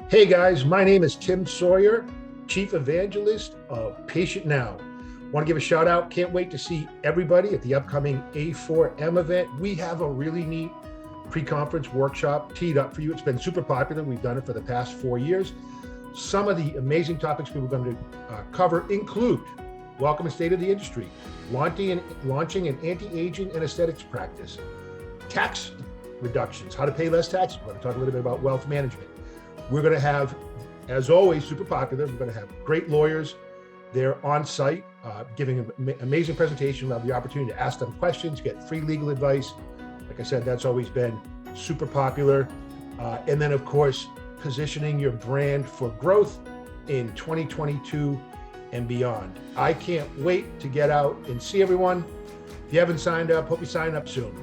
Hey guys, my name is Tim Sawyer, Chief Evangelist of Patient Now. Want to give a shout out. Can't wait to see everybody at the upcoming A4M event. We have a really neat pre-conference workshop teed up for you. It's been super popular. We've done it for the past 4 years. Some of the amazing topics we were going to cover include welcome and state of the industry, launching an anti-aging and aesthetics practice, tax reductions, how to pay less taxes. We're going to talk a little bit about wealth management. We're going to have, as always, super popular, we're going to have great lawyers there on site giving an amazing presentation. We'll have the opportunity to ask them questions, get free legal advice. Like I said, that's always been super popular. And then, of course, positioning your brand for growth in 2022 and beyond. I can't wait to get out and see everyone. If you haven't signed up, hope you sign up soon.